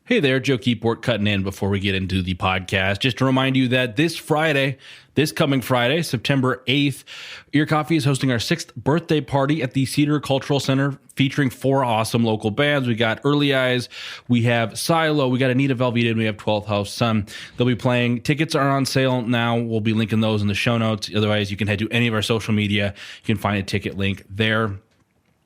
Hey there, Joe Keyport cutting in before we get into the podcast. Just to remind you that this coming Friday, September 8th, Ear Coffee is hosting our 6th birthday party at the Cedar Cultural Center featuring 4 awesome local bands. We got Early Eyes, we have Silo, we got Anita Velveeta, and we have 12th House Sun. They'll be playing. Tickets are on sale now. We'll be linking those in the show notes. Otherwise, you can head to any of our social media. You can find a ticket link there.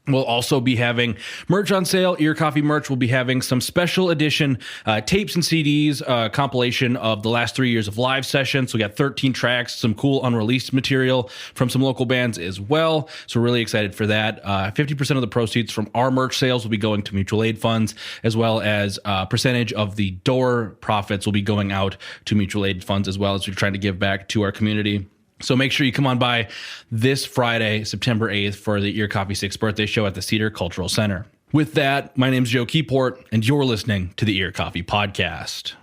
We'll also be having merch on sale. Ear Coffee merch will be having some special edition tapes and CDs, compilation of the last 3 years of live sessions. So we got 13 tracks, some cool unreleased material from some local bands as well. So we're really excited for that. 50% of the proceeds from our merch sales will be going to mutual aid funds, as well as a percentage of the door profits will be going out to mutual aid funds, as well as we're trying to give back to our community. So make sure you come on by this Friday, September 8th, for the Ear Coffee 6th birthday show at the Cedar Cultural Center. With that, my name's Joe Keyport, and you're listening to the Ear Coffee Podcast.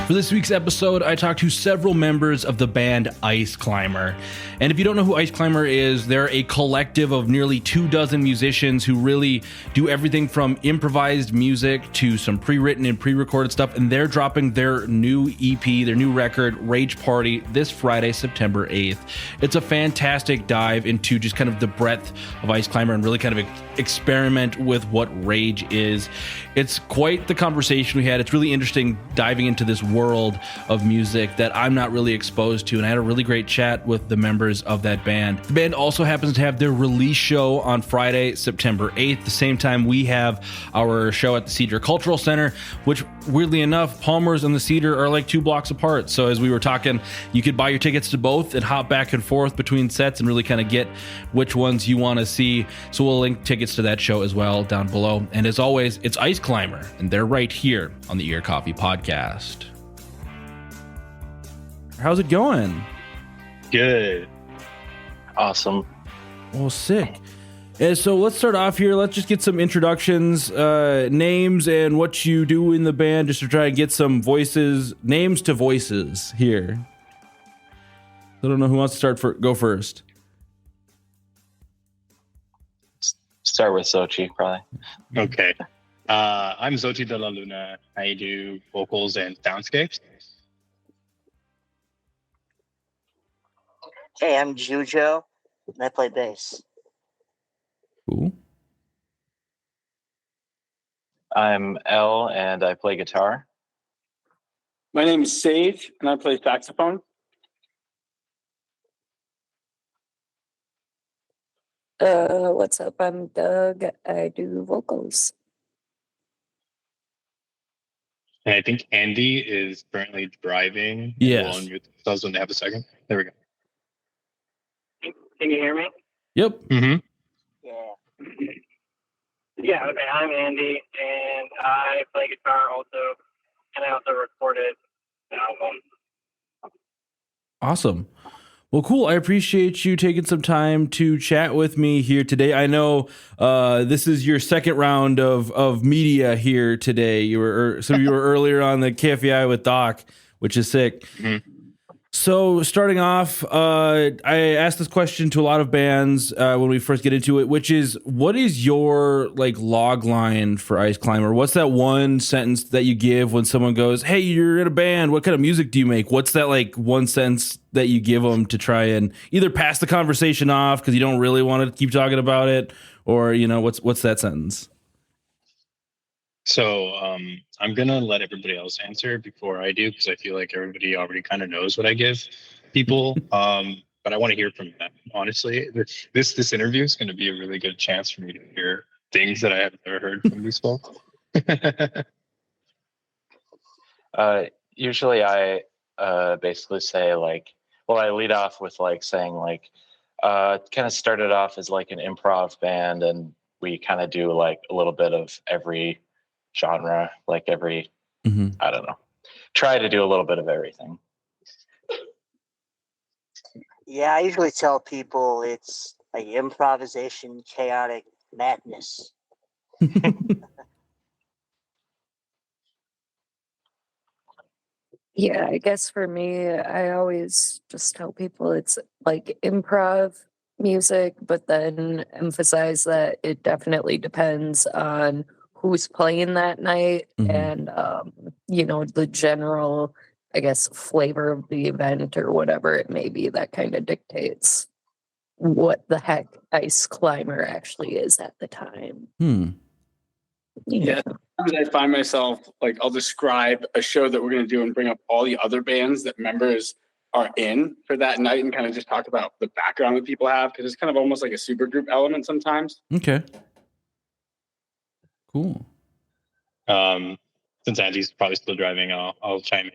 For this week's episode, I talked to several members of the band Ice Climber. And if you don't know who Ice Climber is, they're a collective of nearly 24 musicians who really do everything from improvised music to some pre-written and pre-recorded stuff. And they're dropping their new EP, their new record, Rage Party, this Friday, September 8th. It's a fantastic dive into just kind of the breadth of Ice Climber and really kind of experiment with what rage is. It's quite the conversation we had. It's really interesting diving into this world of music that I'm not really exposed to, and I had a really great chat with the members of that band. The band also happens to have their release show on Friday, September 8th, the same time we have our show at the Cedar Cultural Center, which weirdly enough, Palmer's and the Cedar are like 2 blocks apart. So as we were talking, you could buy your tickets to both and hop back and forth between sets and really kind of get which ones you want to see. So we'll link tickets to that show as well down below. And as always, it's Ice Climber, and they're right here on the Ear Coffee Podcast. How's it going? Good. Awesome. Well, sick. And so let's start off here. Let's just get some introductions, names, and what you do in the band, just to try and get some names to voices here. I don't know who wants to go first. Start with Xochi, probably. Okay. I'm Xochi de la Luna. I do vocals and soundscapes. Hey, I'm Jujo, and I play bass. Cool. I'm Elle, and I play guitar. My name is Sage, and I play saxophone. What's up? I'm Doug. I do vocals. And I think Andy is currently driving. Yes. We'll unmute themselves when they have a second. There we go. Can you hear me? Yep. Mm-hmm. Yeah. Yeah, okay. I'm Andy, and I play guitar also, and I also recorded an album. Awesome. Well, cool. I appreciate you taking some time to chat with me here today. I know this is your second round of media here today. You were earlier on the KFEI with Doc, which is sick. Mm-hmm. So starting off, I asked this question to a lot of bands when we first get into it, which is, what is your log line for Ice Climber? What's that one sentence that you give when someone goes, "Hey, you're in a band. What kind of music do you make?" What's that one sentence that you give them to try and either pass the conversation off because you don't really want to keep talking about it, or what's that sentence? So I'm going to let everybody else answer before I do, because I feel like everybody already kind of knows what I give people. But I want to hear from them. Honestly, this interview is going to be a really good chance for me to hear things that I have never heard from these folks. Usually I basically say I lead off with saying kind of started off as an improv band, and we kind of do a little bit of every genre, I don't know, try to do a little bit of everything. Yeah, I usually tell people it's improvisation, chaotic madness. Yeah, I guess for me, I always just tell people it's improv, music, but then emphasize that it definitely depends on who's playing that night and the general, I guess, flavor of the event or whatever it may be that kind of dictates what the heck Ice Climber actually is at the time. Yeah. I find myself like I'll describe a show that we're going to do and bring up all the other bands that members are in for that night and kind of just talk about the background that people have, because it's kind of almost like a super group element sometimes. Okay. Cool. Since Andy's probably still driving, I'll chime in.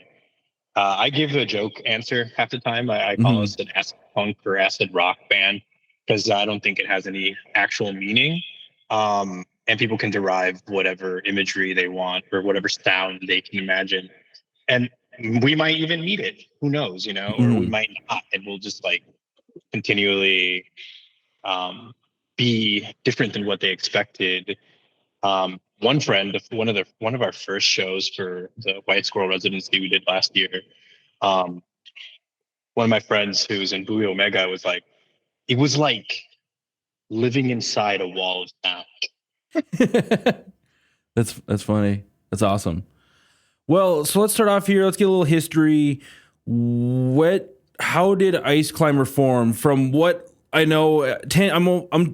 I give a joke answer half the time. I call us an acid punk or acid rock band because I don't think it has any actual meaning. And people can derive whatever imagery they want or whatever sound they can imagine. And we might even need it. Who knows, or we might not. And we'll just like continually be different than what they expected. One friend, one of our first shows for the White Squirrel residency we did last year, one of my friends who's in Bowie Omega was like, it was like living inside a wall of sound. That's funny. That's awesome. Well, so let's start off here. Let's get a little history. How did Ice Climber form? From what I know, I'm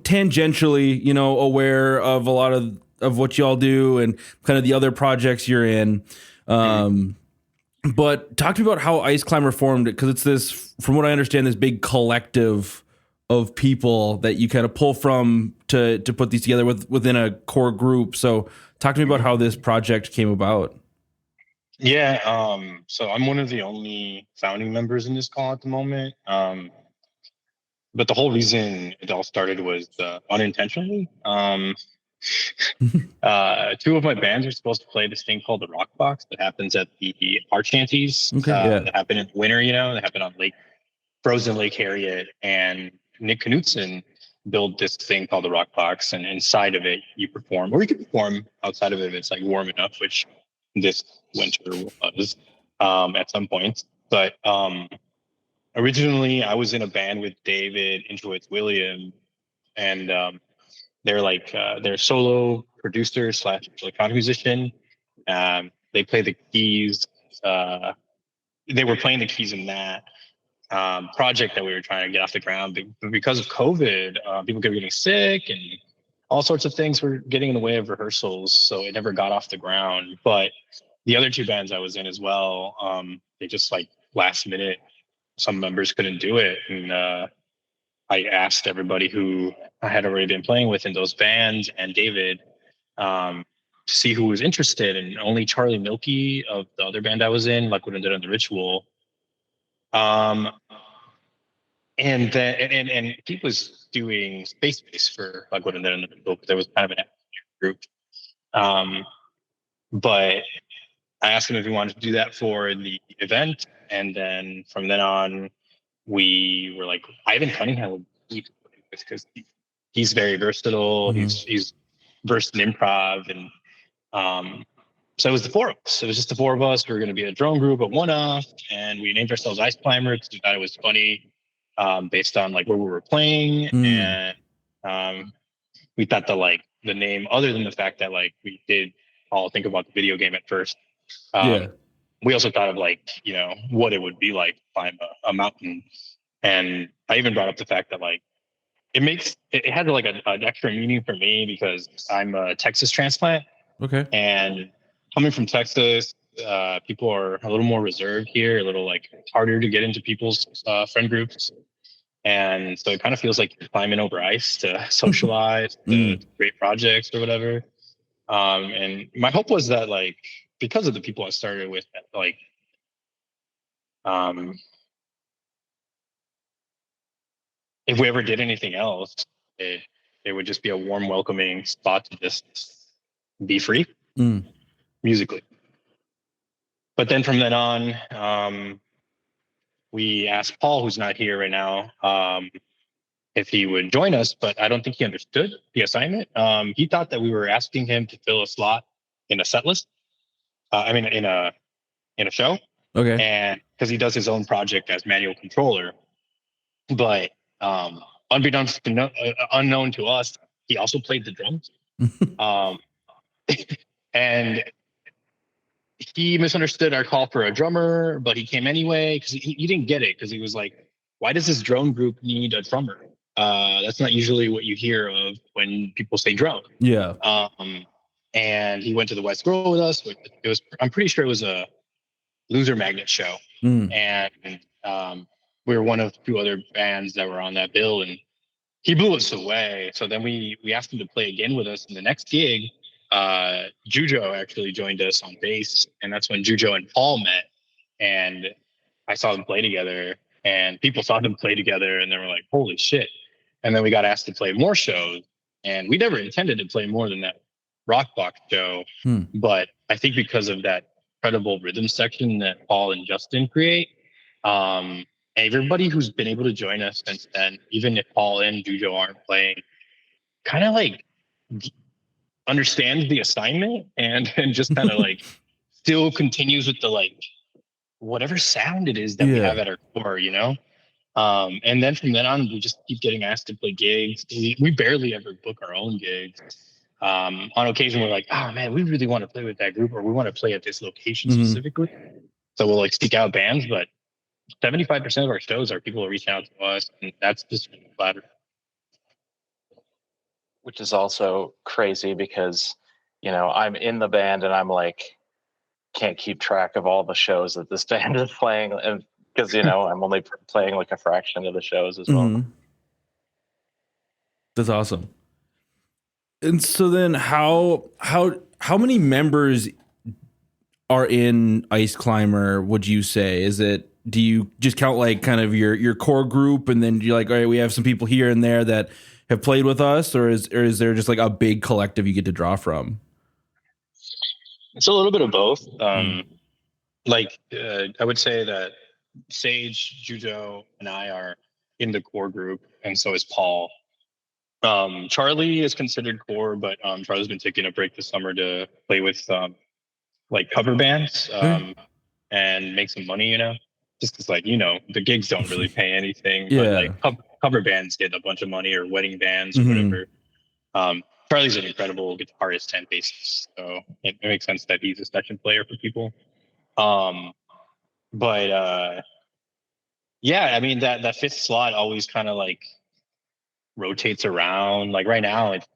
tangentially, aware of a lot of what y'all do and kind of the other projects you're in. But talk to me about how Ice Climber formed, because it's this, from what I understand, this big collective of people that you kind of pull from to put these together within a core group. So talk to me about how this project came about. Yeah. So I'm one of the only founding members in this call at the moment. But the whole reason it all started was unintentionally. Two of my bands are supposed to play this thing called the Rock Box that happens at the art shanties. That happen in the winter, that happen on frozen Lake Harriet, and Nick Knutson built this thing called the Rock Box, and inside of it you perform, or you can perform outside of it if it's like warm enough, which this winter was at some point. But originally I was in a band with David Inchowitz William, and they're solo producer / electronic musician. They play the keys. They were playing the keys in that project that we were trying to get off the ground. But because of COVID, people kept getting sick and all sorts of things were getting in the way of rehearsals. So it never got off the ground. But the other two bands I was in as well, they just like last minute, some members couldn't do it. And I asked everybody who I had already been playing with in those bands and David to see who was interested. And only Charlie Milky of the other band I was in, like what I did on the Ritual. And then and he was doing Space Base for like what I did on the Ritual, because there was kind of an group. But I asked him if he wanted to do that for the event. And then from then on, we were like, Ivan Cunningham would be because he's very versatile. He's versed in improv, and so it was the four of us. It was just the four of us. We were going to be a drone group, a one-off, and we named ourselves Ice Climber because we thought it was funny, based on like where we were playing, and we thought the name, other than the fact that like we did all think about the video game at first. We also thought of what it would be like to climb a mountain. And I even brought up the fact that like it had like an extra meaning for me because I'm a Texas transplant. Okay. And coming from Texas, people are a little more reserved here, a little like harder to get into people's friend groups. And so it kind of feels like you're climbing over ice to socialize, to create projects or whatever. And my hope was that like, because of the people I started with, like, if we ever did anything else, it would just be a warm, welcoming spot to just be free musically. But then from then on, we asked Paul, who's not here right now, if he would join us, but I don't think he understood the assignment. He thought that we were asking him to fill a slot in a set list. In a show. Okay. And because he does his own project as manual controller. But unbeknownst to unknown to us, he also played the drums. Um, and he misunderstood our call for a drummer, but he came anyway because he didn't get it because he was like, why does this drone group need a drummer? That's not usually what you hear of when people say drone. Yeah. And he went to the West Grove with us. It was, I'm pretty sure it was a Loser Magnet show. And we were one of two other bands that were on that bill, and he blew us away. So then we asked him to play again with us in the next gig. Jujo actually joined us on bass, and that's when Jujo and Paul met. And I saw them play together, and people saw them play together, and they were like, holy shit. And then we got asked to play more shows, and we never intended to play more than that Rock Box show. But I think because of that incredible rhythm section that Paul and Justin create, everybody who's been able to join us since then, even if Paul and Jujo aren't playing, kind of like understands the assignment and just kind of like still continues with the like whatever sound it is that we have at our core, you know? And then from then on, we just keep getting asked to play gigs. We barely ever book our own gigs. On occasion, we're like, oh man, we really want to play with that group, or we want to play at this location specifically. So we'll like seek out bands, but 75% of our shows are people reaching out to us, and that's just really flattering. Which is also crazy because, you know, I'm in the band and I'm like, can't keep track of all the shows that this band is playing, and because, you know, I'm only playing like a fraction of the shows as well. That's awesome. And so then how many members are in Ice Climber, would you say? Do you just count like kind of your core group, and then you're like, all right, we have some people here and there that have played with us, or is there just like a big collective you get to draw from? It's a little bit of both. I would say that Sage, Jujo, and I are in the core group, and so is Paul. Charlie is considered core, but Charlie's been taking a break this summer to play with like cover bands and make some money, you know, just because like, you know, the gigs don't really pay anything, but like cover bands get a bunch of money, or wedding bands or whatever. Charlie's an incredible guitarist and bassist, so it makes sense that he's a session player for people. Yeah, I mean that fifth slot always kind of like rotates around. Like right now, it's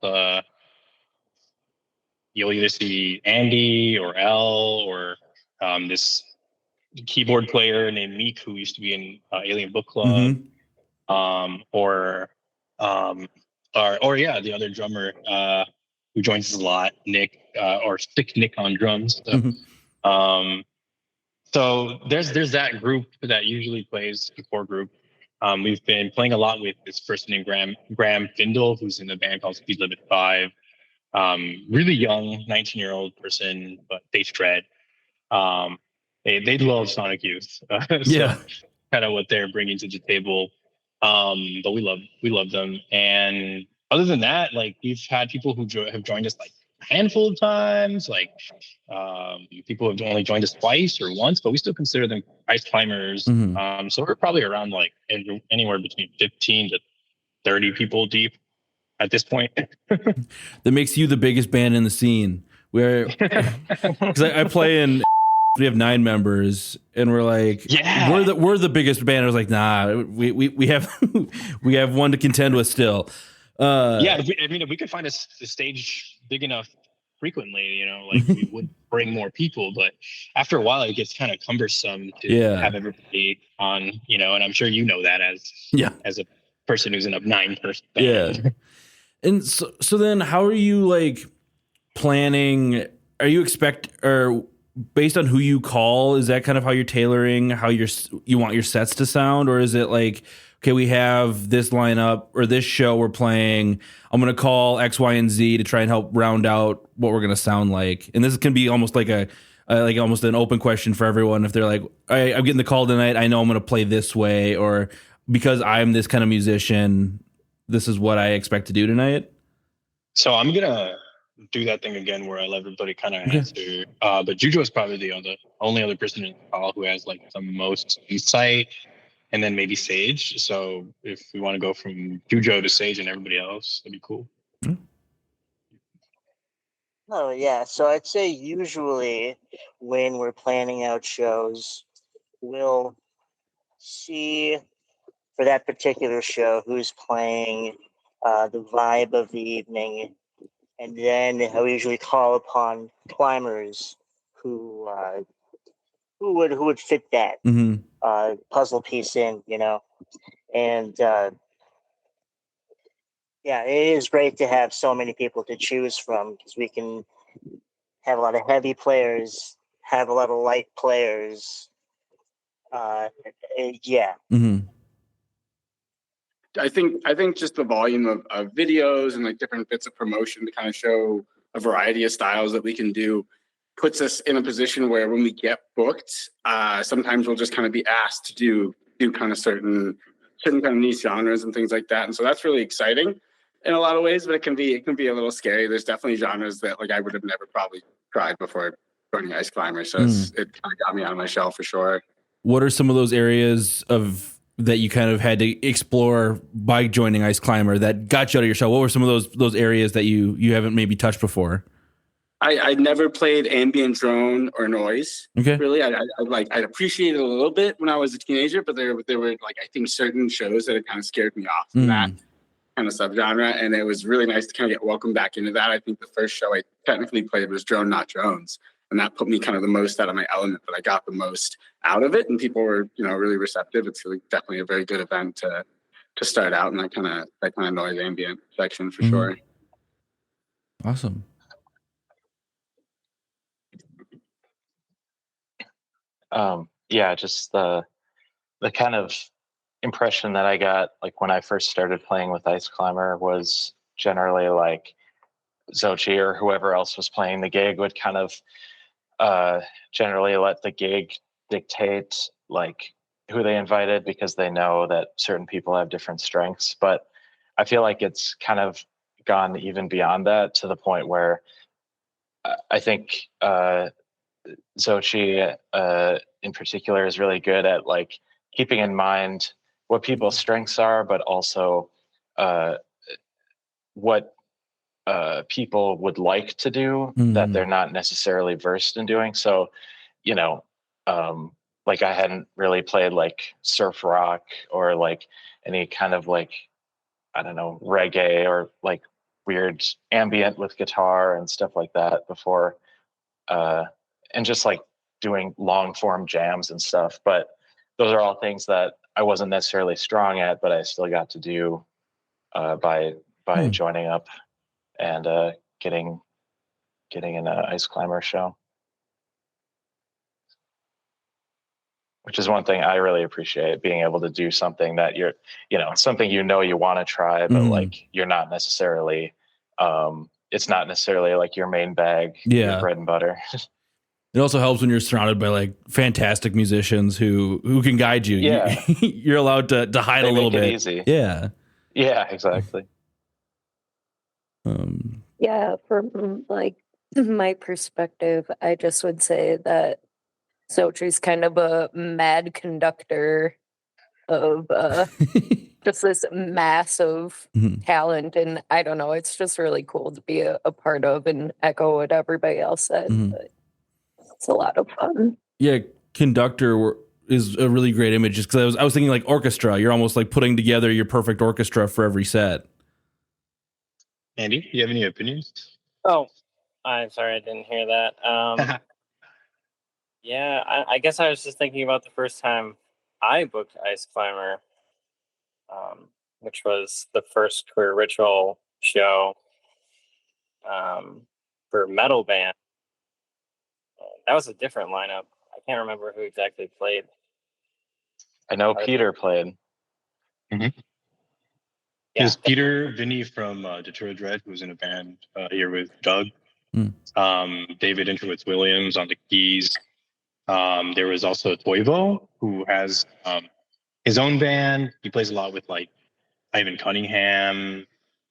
you'll either see Andy or L or this keyboard player named Meek who used to be in Alien Book Club, or the other drummer who joins us a lot, Nick, or Stick Nick on drums. So there's that group that usually plays the core group. We've been playing a lot with this person named Graham Findle, who's in the band called Speed Limit 5. Really young, 19-year-old person, but they shred. They love Sonic Youth. So kind of what they're bringing to the table. But we love them. And other than that, like we've had people who have joined us like a handful of times, like people have only joined us twice or once, but we still consider them Ice Climbers. So we're probably around like anywhere between 15 to 30 people deep at this point. That makes you the biggest band in the scene. Because I play in, we have 9 members, and we're like, we're the biggest band. I was like, nah, we have we have one to contend with still. If we could find a stage big enough frequently, you know, like we would bring more people, but after a while it gets kind of cumbersome to have everybody on, you know, and I'm sure you know that as a person who's in a 9-person band. And so then how are you like planning? Are you or based on who you call, is that kind of how you're tailoring how you want your sets to sound? Or is it like, okay, we have this lineup or this show we're playing, I'm going to call X, Y, and Z to try and help round out what we're going to sound like? And this can be almost like almost an open question for everyone. If they're like, I'm getting the call tonight, I know I'm going to play this way, or because I'm this kind of musician, this is what I expect to do tonight. So I'm going to do that thing again where I let everybody kind of answer. But Jujo is probably the only other person in the call who has like the most insight. and then maybe Sage. So if we want to go from Jujo to Sage and everybody else, that'd be cool. Oh yeah, so I'd say usually when we're planning out shows, we'll see for that particular show who's playing, the vibe of the evening, and then I usually call upon climbers who who would fit that puzzle piece in, and yeah, it is great to have so many people to choose from because we can have a lot of heavy players, have a lot of light players. Yeah. I think just the volume of videos and like different bits of promotion to kind of show a variety of styles that we can do puts us in a position where when we get booked, sometimes we'll just kind of be asked to do kind of certain kind of niche genres and things like that. And so that's really exciting in a lot of ways, but it can be a little scary. There's definitely genres that like I would have never probably tried before joining Ice Climber. So it kind of got me on my shell for sure. What are some of those areas that you kind of had to explore by joining Ice Climber that got you out of your shell? What were some of those areas that you haven't maybe touched before? I never played ambient drone or noise. Okay. Really, I appreciated it a little bit when I was a teenager, but there were like I think certain shows that had kind of scared me off from that kind of subgenre, and it was really nice to kind of get welcomed back into that. I think the first show I technically played was Drone Not Drones, and that put me kind of the most out of my element, but I got the most out of it, and people were really receptive. It's really definitely a very good event to start out in that kind of noise ambient section for sure. Awesome. Yeah, just the kind of impression that I got like when I first started playing with Ice Climber was generally like Xochi or whoever else was playing the gig would kind of generally let the gig dictate like who they invited because they know that certain people have different strengths. But I feel like it's kind of gone even beyond that to the point where I think Xochi in particular is really good at like keeping in mind what people's strengths are, but also what people would like to do that they're not necessarily versed in doing. So, like I hadn't really played like surf rock or like any kind of like, I don't know, reggae or like weird ambient with guitar and stuff like that before. And just like doing long form jams and stuff. But those are all things that I wasn't necessarily strong at, but I still got to do by joining up and getting an Ice Climber show, which is one thing I really appreciate, being able to do something that you're, something you want to try, but like you're not necessarily, it's not necessarily like your main bag, your bread and butter. It also helps when you're surrounded by like fantastic musicians who can guide you. Yeah. You're allowed to hide a little bit. Easy. Yeah. Yeah, exactly. Yeah, from like my perspective, I just would say that Xochi's kind of a mad conductor of just this massive talent, and I don't know, it's just really cool to be a part of and echo what everybody else said. But it's a lot of fun. Yeah, conductor is a really great image, just because I was thinking like orchestra. You're almost like putting together your perfect orchestra for every set. Andy, do you have any opinions? Oh, I'm sorry, I didn't hear that. Yeah, I guess I was just thinking about the first time I booked Ice Climber, which was the first Queer Ritual show for metal band. That was a different lineup. I can't remember who exactly played. I know Peter played. Mm-hmm. Yeah. There's Peter, Vinny from Detroit Dread, who's in a band here with Doug. David Interwitz Williams on the keys. There was also Toivo, who has his own band. He plays a lot with like Ivan Cunningham.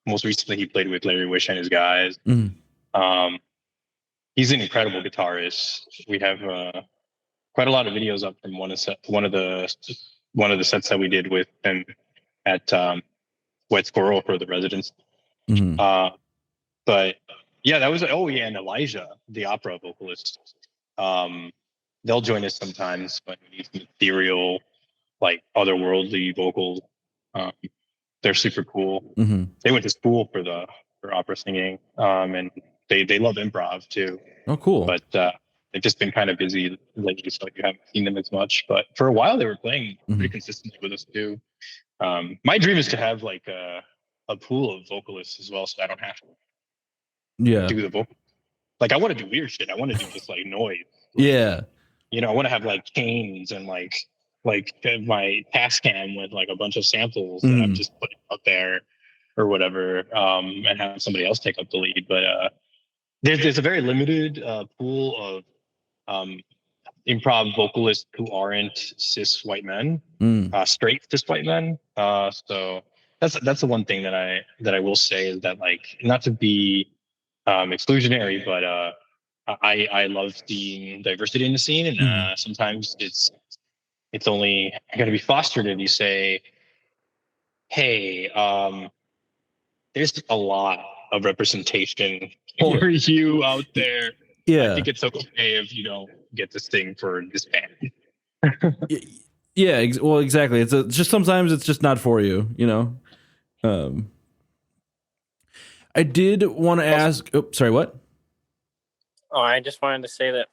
Most recently, he played with Larry Wish and his guys. He's an incredible guitarist. We have quite a lot of videos up from one of the one of the sets that we did with him at Wet Squirrel for the residents. Mhm. But yeah, that was and Elijah, the opera vocalist. They'll join us sometimes when we need some ethereal, like otherworldly vocals. They're super cool. Mhm. They went to school for opera singing, and they love improv too. Oh, cool. But they've just been kind of busy lately, so you haven't seen them as much. But for a while, they were playing pretty consistently with us too. My dream is to have like a pool of vocalists as well, so I don't have to do the vocal. Like I want to do weird shit. I want to do just like noise. Yeah. You know, I want to have like canes and like my Tascam with like a bunch of samples that I'm just putting out there or whatever, and have somebody else take up the lead. But there's a very limited pool of improv vocalists who aren't cis white men, straight cis white men. So that's the one thing that I will say is that, like, not to be exclusionary, but I love seeing diversity in the scene, and sometimes it's only going to be fostered if you say, hey, there's a lot of representation for you out there. I think it's okay if you don't get this thing for this band. Yeah, well, exactly. It's just sometimes it's just not for you, you know. I did want to ask. Oh, sorry, what? Oh, I just wanted to say that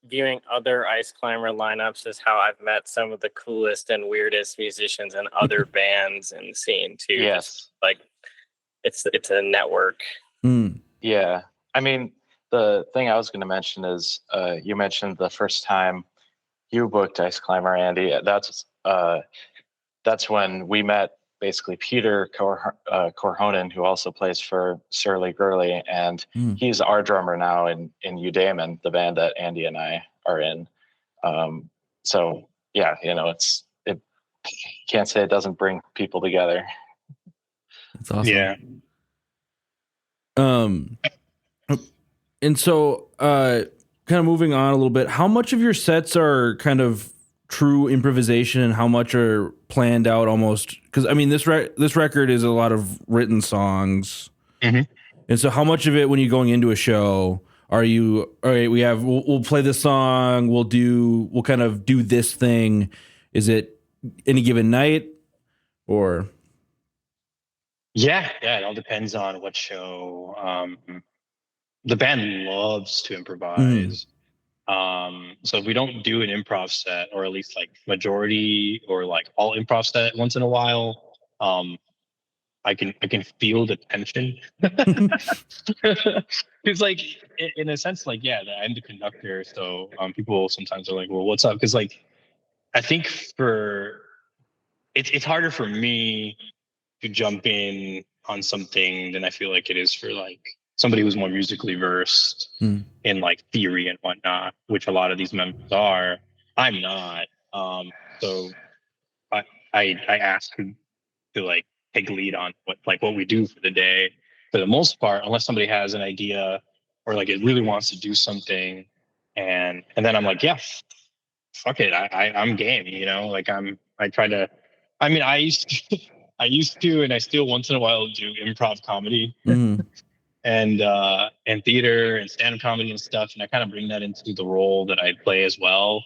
viewing other ice climber lineups is how I've met some of the coolest and weirdest musicians and other bands in the scene too. Yes, just, like it's a network. Yeah, I mean, the thing I was going to mention is you mentioned the first time you booked Ice Climber, Andy. That's when we met basically Peter Korhonen, who also plays for Surly Gurley, and he's our drummer now in Eudaimon, the band that Andy and I are in. So yeah, you know, it can't say it doesn't bring people together. That's awesome. Yeah. And so kind of moving on a little bit, how much of your sets are kind of true improvisation and how much are planned out almost? Because I mean, this record is a lot of written songs. And so how much of it, when you're going into a show, are you, all right, we'll play this song, we'll kind of do this thing. Is it any given night or? Yeah, it all depends on what show. The band loves to improvise. So if we don't do an improv set, or at least like majority or like all improv set once in a while, I can feel the tension. Because like in a sense, like, yeah, I'm the conductor, so people sometimes are like, well, what's up? Because like I think it's harder for me to jump in on something than I feel like it is for like somebody who's more musically versed in like theory and whatnot, which a lot of these members are. I'm not. So I ask to like take lead on what we do for the day for the most part, unless somebody has an idea or like it really wants to do something, and then I'm like, yeah, fuck it, I'm game, you know, like I try to. I mean, I used to, and I still once in a while do improv comedy and theater and stand-up comedy and stuff, and I kind of bring that into the role that I play as well.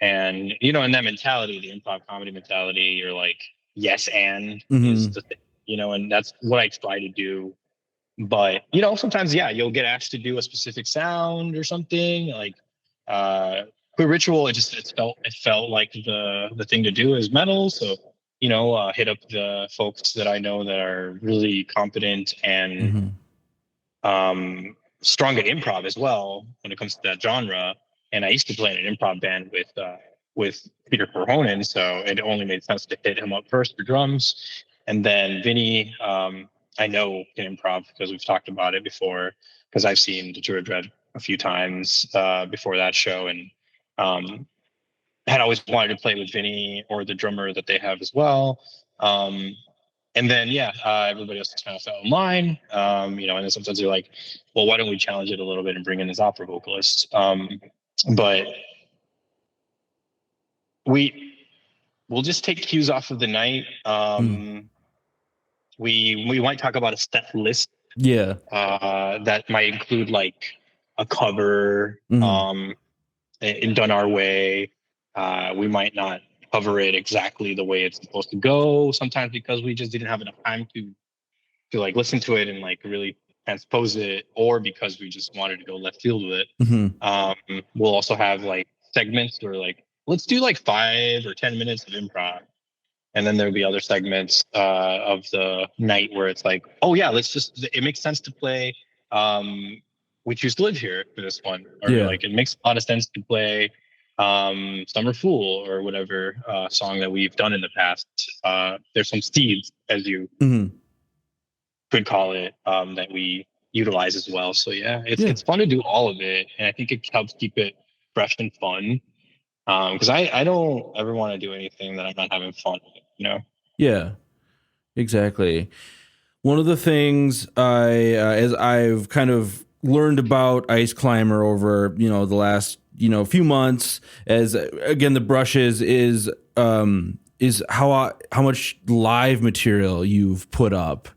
And you know, in that mentality, the improv comedy mentality, you're like, yes, and is the thing, you know, and that's what I try to do. But you know, sometimes, yeah, you'll get asked to do a specific sound or something like Queer Ritual. It felt like the thing to do is metal. So you know, hit up the folks that I know that are really competent and strong at improv as well when it comes to that genre. And I used to play in an improv band with Peter Korhonen, so it only made sense to hit him up first for drums. And then Vinny, I know can improv because we've talked about it before, because I've seen the Druid Dread a few times before that show, and had always wanted to play with Vinny or the drummer that they have as well. And then, yeah, everybody else kind of fell in line, you know, and then sometimes they're like, well, why don't we challenge it a little bit and bring in this opera vocalist? But we we'll just take cues off of the night. We might talk about a set list. Yeah. That might include like a cover, and done our way. We might not cover it exactly the way it's supposed to go sometimes because we just didn't have enough time to like listen to it and like really transpose it, or because we just wanted to go left field with it. We'll also have like segments where like let's do like 5 or 10 minutes of improv, and then there'll be other segments of the night where it's like, oh yeah, it makes sense to play We Choose to Live Here for this one, or like it makes a lot of sense to play Summer Fool or whatever song that we've done in the past. There's some seeds, as you could call it, that we utilize as well. So yeah, it's fun to do all of it, and I think it helps keep it fresh and fun. Because I don't ever want to do anything that I'm not having fun with, you know? Yeah, exactly. One of the things as I've kind of learned about Ice Climber over, the last, few months, as again, the brushes is how much live material you've put up.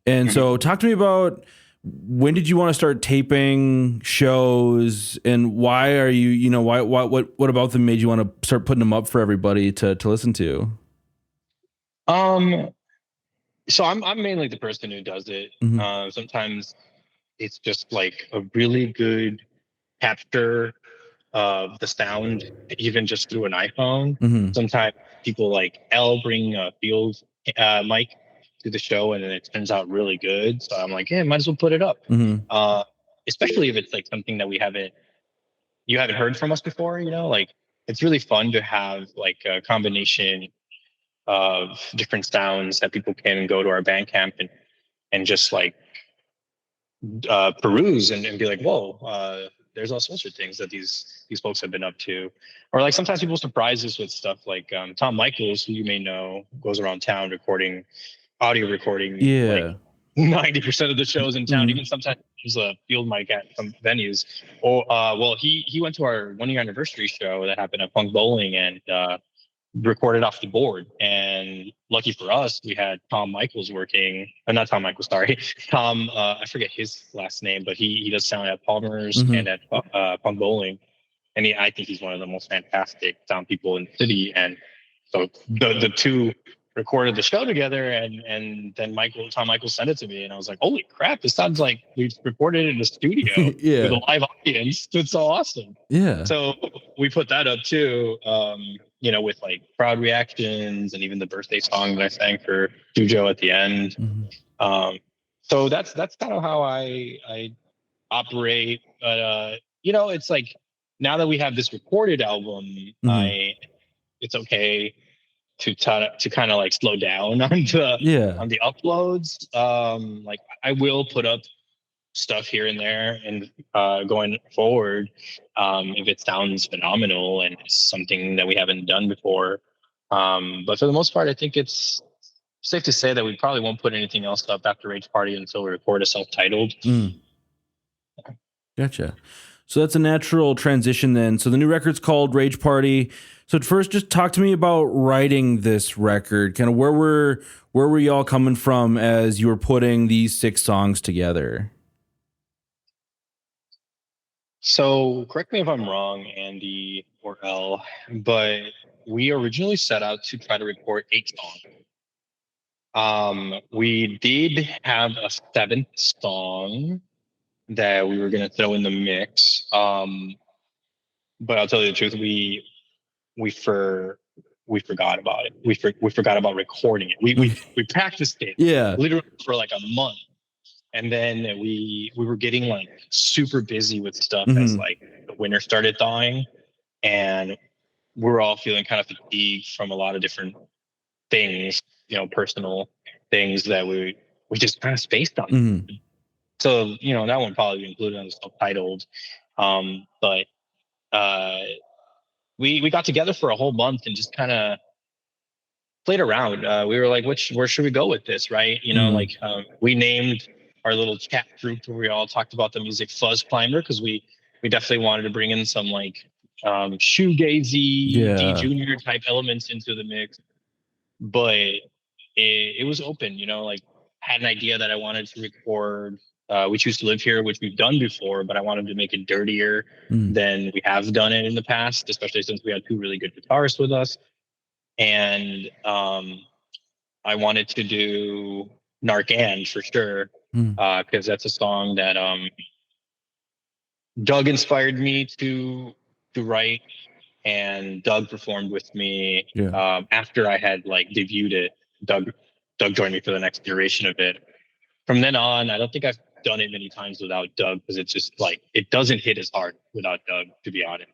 And so talk to me about, when did you want to start taping shows, and why are you, what about them made you want to start putting them up for everybody to listen to? So I'm mainly the person who does it. Sometimes it's just like a really good capture of the sound, even just through an iPhone. Sometimes people like bring a field mic to the show, and then it turns out really good. So I'm like, yeah, might as well put it up. Especially if it's like something that you haven't heard from us before. Like it's really fun to have like a combination of different sounds that people can go to our Bandcamp and just like peruse and be like, whoa, there's all sorts of things that these folks have been up to. Or like sometimes people surprise us with stuff like Tom Michaels, who you may know, goes around town audio recording like 90% of the shows in town. Even sometimes there's a field mic at some venues. Or well, he went to our 1-year anniversary show that happened at Punk Bowling and recorded off the board. And lucky for us, we had Tom Michaels working. Not Tom Michaels, sorry. Tom, I forget his last name, but he does sound at Palmer's and at Punk Bowling. And I think he's one of the most fantastic sound people in the city. And so the two recorded the show together, and then Tom Michaels sent it to me, and I was like, holy crap, this sounds like we recorded it in the studio with a live audience. It's so awesome. So we put that up too, with like crowd reactions and even the birthday song that I sang for Jujo at the end. So that's kind of how I operate. But it's like, now that we have this recorded album, it's okay to kind of like slow down on the uploads. Like I will put up stuff here and there, and going forward, if it sounds phenomenal and it's something that we haven't done before. But for the most part, I think it's safe to say that we probably won't put anything else up after Rage Party until we record a self-titled. Gotcha. So that's a natural transition then. So the new record's called Rage Party. So first, just talk to me about writing this record. Kind of where were y'all coming from as you were putting these 6 songs together? So correct me if I'm wrong, Andy or L, but we originally set out to try to record 8 songs. We did have a 7th song that we were going to throw in the mix. But I'll tell you the truth, we forgot about it. We forgot about recording it. We practiced it literally for like a month. And then we were getting like super busy with stuff as like the winter started thawing, and we're all feeling kind of fatigued from a lot of different things, personal things that we just kind of spaced on. So, that one probably included on the self-titled. But we got together for a whole month and just kind of played around. We were like, where should we go with this? Right. Like we named our little chat group where we all talked about the music Fuzz Climber, because we definitely wanted to bring in some like shoegazy D Yeah. Junior type elements into the mix, but it was open. Like had an idea that I wanted to record. We Choose to Live Here, which we've done before, but I wanted to make it dirtier than we have done it in the past, especially since we had two really good guitarists with us. And I wanted to do Narcan for sure, because that's a song that Doug inspired me to write, and Doug performed with me after I had like debuted it. Doug joined me for the next duration of it. From then on, I don't think I've done it many times without Doug, because it's just like it doesn't hit as hard without Doug, to be honest.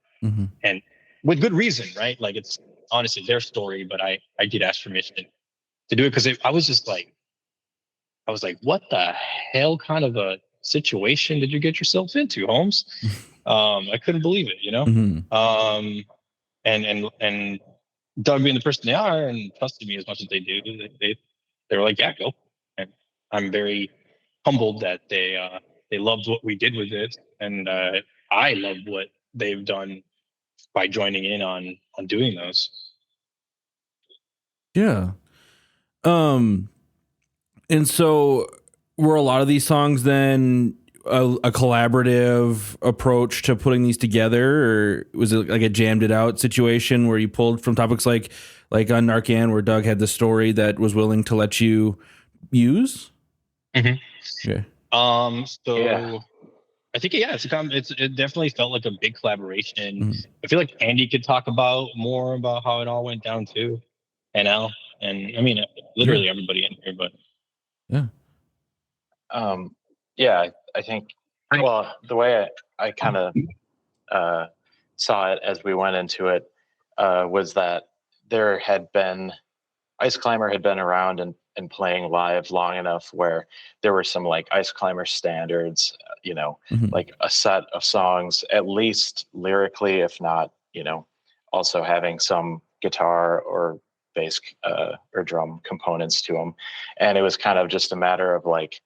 And with good reason, right? Like it's honestly their story, but I did ask permission to do it because I was like, what the hell kind of a situation did you get yourself into, Holmes? I couldn't believe it, and Doug being the person they are and trusted me as much as they do, they were like, yeah, go. And I'm very humbled that they loved what we did with it, and I love what they've done by joining in on doing those. Yeah. And so were a lot of these songs then a collaborative approach to putting these together, or was it like a jammed it out situation where you pulled from topics like on Narcan, where Doug had the story that was willing to let you use? Yeah. Yeah. I think it definitely felt like a big collaboration. I feel like Andy could talk about more about how it all went down too, and Al, and I mean literally everybody in here. But I think the way I kind of saw it as we went into it was that there had been Ice Climber had been around and playing live long enough where there were some like Ice Climber standards, like a set of songs, at least lyrically, if not, also having some guitar or bass or drum components to them. And it was kind of just a matter of like,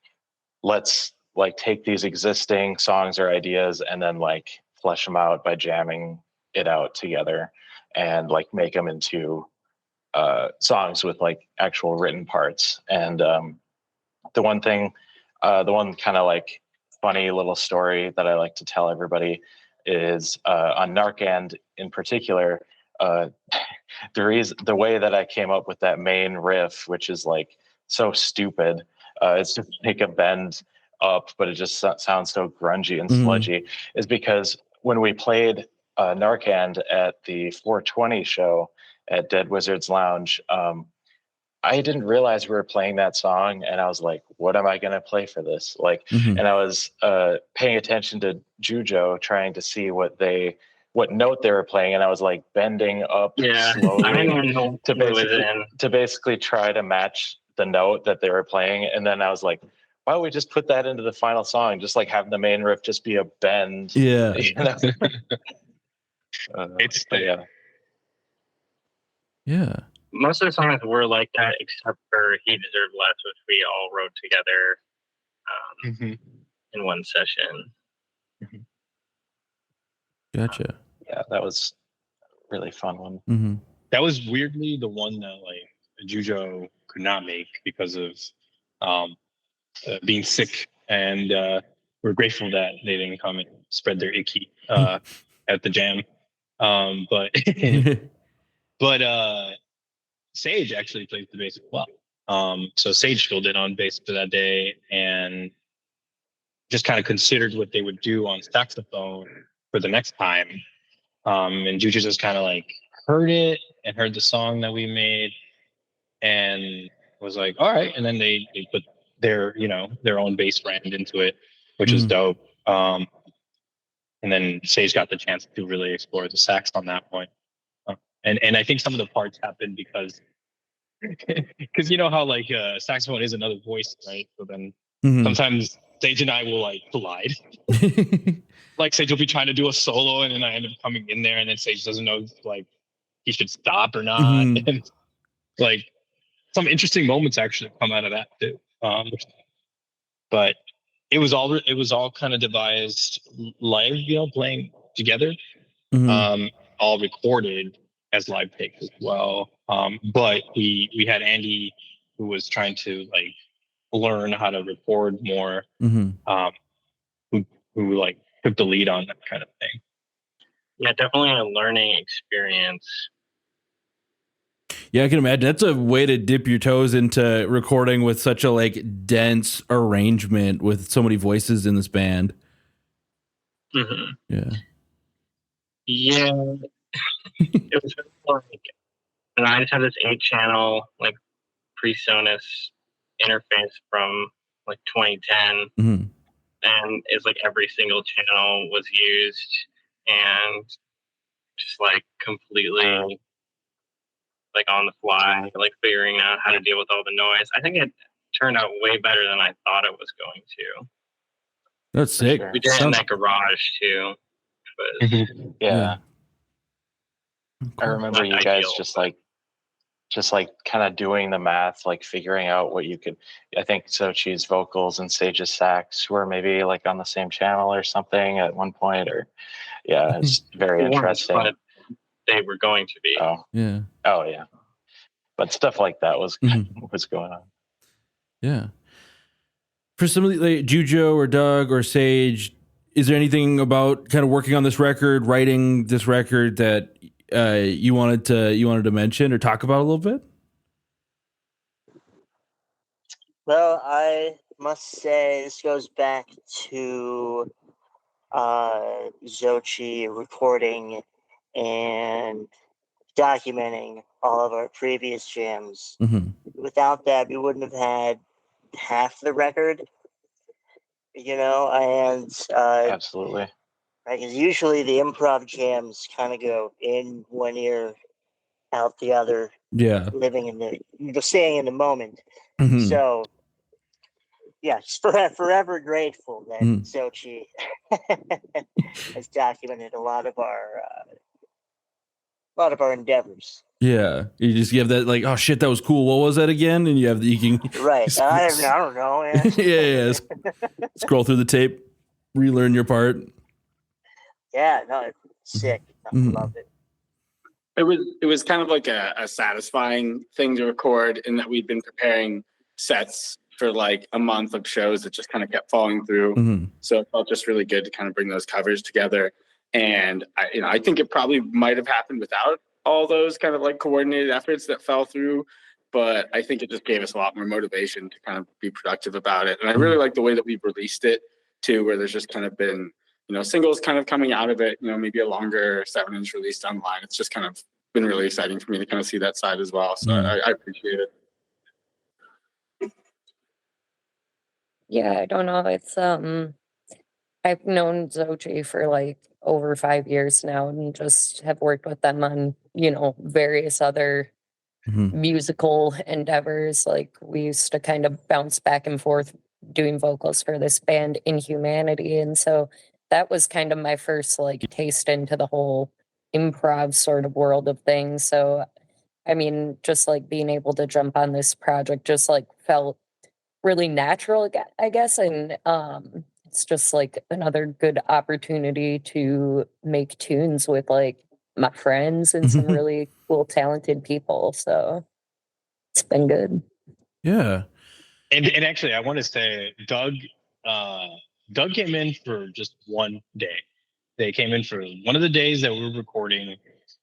let's like take these existing songs or ideas and then like flesh them out by jamming it out together and like make them into songs with like actual written parts. And the one kind of like funny little story that I like to tell everybody is on Narcan in particular, the way that I came up with that main riff, which is like so stupid, it's just make a bend up, but it just sounds so grungy and sludgy, is because when we played Narcan at the 420 show at Dead Wizards Lounge, I didn't realize we were playing that song, and I was like, what am I going to play for this? Like, and I was paying attention to Jujo, trying to see what note they were playing, and I was like bending up slowly to basically try to match the note that they were playing. And then I was like, why don't we just put that into the final song? Just like having the main riff just be a bend. Yeah. Yeah. Most of the songs were like that, except for He Deserved Less, which we all wrote together in one session. Gotcha. Yeah, that was a really fun one. That was weirdly the one that like Jujo could not make because of being sick, and we're grateful that they didn't come and spread their icky at the jam. But Sage actually plays the bass as well. So Sage filled in on bass for that day and just kind of considered what they would do on saxophone for the next time. And Juju just kind of like heard it and heard the song that we made and was like, all right. And then they put their own bass brand into it, which is dope. And then Sage got the chance to really explore the sax on that point. And I think some of the parts happened because you know how like saxophone is another voice, right? So then sometimes Sage and I will like collide. Like Sage will be trying to do a solo, and then I end up coming in there, and then Sage doesn't know like he should stop or not. And like some interesting moments actually come out of that too. But it was all kind of devised live, playing together. all recorded as live takes as well. But we had Andy, who was trying to like learn how to record more, who like took the lead on that kind of thing. Yeah, definitely a learning experience. Yeah, I can imagine. That's a way to dip your toes into recording with such a like dense arrangement with so many voices in this band. Mm-hmm. Yeah. Yeah. It was really like, and I just had this 8-channel like PreSonus interface from like 2010, and it's like every single channel was used, and just like completely like on the fly, like figuring out how to deal with all the noise. I think it turned out way better than I thought it was going to. That's sick. Sure. We did it in that garage too. But Yeah. I Cool. remember you guys just like kind of doing the math, like figuring out what you could. I think Sochi's vocals and Sage's sax were maybe like on the same channel or something at one point, or yeah, it's very interesting. But they were going to be. Oh Yeah. Oh yeah. But stuff like that was was going on. Yeah. For somebody like Jujo or Doug or Sage, is there anything about kind of working on this record, writing this record that you wanted to mention or talk about a little bit? Well, I must say this goes back to Xochi recording and documenting all of our previous jams. Without that, we wouldn't have had half the record, and Absolutely. right, because usually the improv jams kind of go in one ear, out the other. Yeah. Staying in the moment. So, yeah, just forever grateful that Xochi has documented a lot of our endeavors. Yeah, you just give that like, oh shit, that was cool. What was that again? And you can right. I don't know. yeah. Scroll through the tape, relearn your part. Yeah, no, it's sick. I love it. It was kind of like a satisfying thing to record, in that we'd been preparing sets for like a month of shows that just kind of kept falling through. So it felt just really good to kind of bring those covers together. And I think it probably might have happened without all those kind of like coordinated efforts that fell through, but I think it just gave us a lot more motivation to kind of be productive about it. And I really like the way that we've released it too, where there's just kind of been, singles kind of coming out of it, maybe a longer 7-inch released online. It's just kind of been really exciting for me to kind of see that side as well. So I appreciate it. Yeah, I don't know. It's I've known Xochi for like over 5 years now, and just have worked with them on, various other musical endeavors. Like we used to kind of bounce back and forth doing vocals for this band Inhumanity, and so that was kind of my first like taste into the whole improv sort of world of things. So I mean, just like being able to jump on this project just like felt really natural, I guess. And it's just like another good opportunity to make tunes with like my friends and some really cool, talented people. So it's been good. Yeah. And actually, I want to say Doug came in for just one day. They came in for one of the days that we were recording,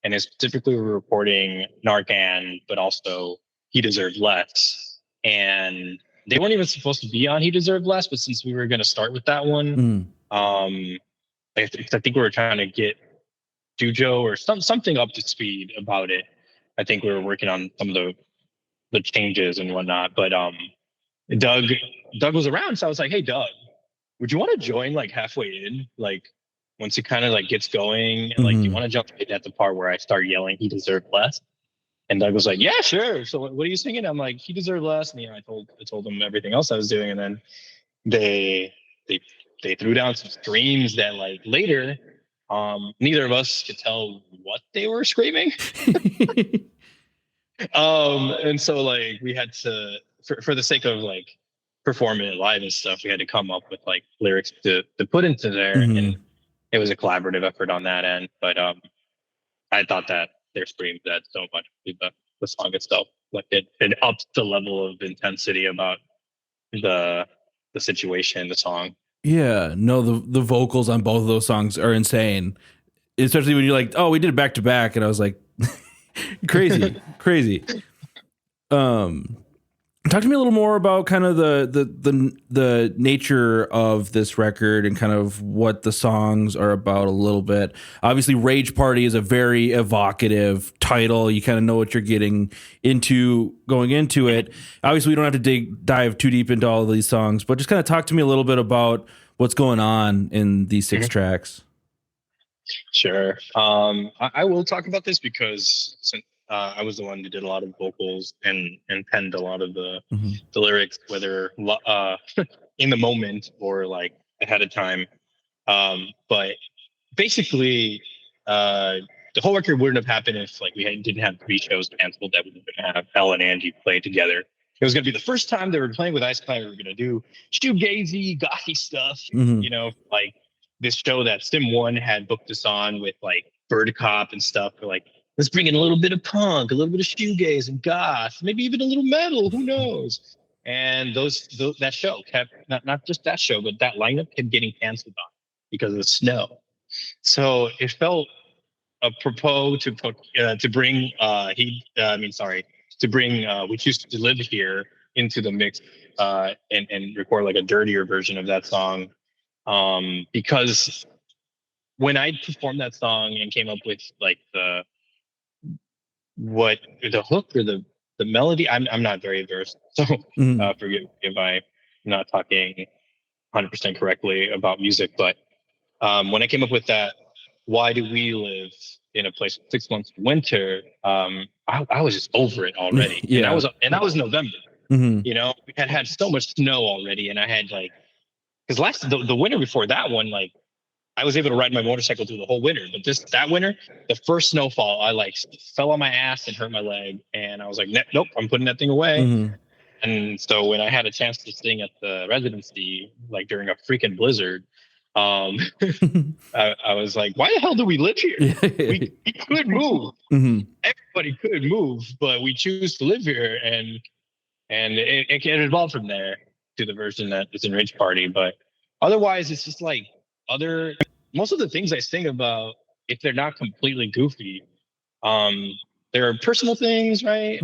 and it's typically we were recording Narcan, but also He Deserved Less. And they weren't even supposed to be on He Deserved Less, but since we were going to start with that one, I think we were trying to get Jujo or something up to speed about it. I think we were working on some of the changes and whatnot, but Doug was around, so I was like, "Hey, Doug, would you want to join like halfway in, like once it kind of like gets going, and like do you want to jump right at the part where I start yelling He Deserved Less?" And Doug was like, "Yeah, sure. So what are you singing?" I'm like, "He Deserved Less." And I told them everything else I was doing, and then they threw down some screams that like later, neither of us could tell what they were screaming. And so like we had to, for the sake of like performing it live and stuff, we had to come up with like lyrics to put into there, and it was a collaborative effort on that end. But I thought that their screams that so much with the song itself. Like it ups the level of intensity about the situation, the song. Yeah, no, the vocals on both of those songs are insane. Especially when you're like, oh, we did it back to back, and I was like, crazy. Talk to me a little more about kind of the nature of this record and kind of what the songs are about a little bit. Obviously, Rage Party is a very evocative title. You kind of know what you're getting into going into it. Obviously, we don't have to dive too deep into all of these songs, but just kind of talk to me a little bit about what's going on in these 6 tracks. Sure. I will talk about this because since I was the one who did a lot of vocals and penned a lot of the lyrics, whether in the moment or like ahead of time. But basically, the whole record wouldn't have happened if like we didn't have 3 shows canceled that we were going to have Elle and Angie play together. It was going to be the first time they were playing with Ice Climber. We were going to do shoegazy, gothy stuff, you know, like this show that Sim 1 had booked us on with like Bird Cop and stuff. We're like, let's bring in a little bit of punk, a little bit of shoegaze and goth, maybe even a little metal, who knows? And that show kept, not just that show, but that lineup kept getting canceled on because of the snow. So it felt apropos to bring We Choose to Live Here into the mix and record like a dirtier version of that song. Because when I performed that song and came up with like the hook or the melody, I'm not very versed, so forgive me if I'm not talking 100% correctly about music. But when I came up with that, why do we live in a place with 6 months of winter? I was just over it already. Yeah. And that was November. You know, we had so much snow already, and I had like, because the winter before that one, like I was able to ride my motorcycle through the whole winter. But that winter, the first snowfall, I like fell on my ass and hurt my leg, and I was like, nope, I'm putting that thing away. And so when I had a chance to sing at the residency, like during a freaking blizzard, I was like, why the hell do we live here? We could move. Everybody could move, but we choose to live here. And it evolved from there to the version that is in Rage Party. But otherwise, it's just like most of the things I sing about, if they're not completely goofy, there are personal things, right?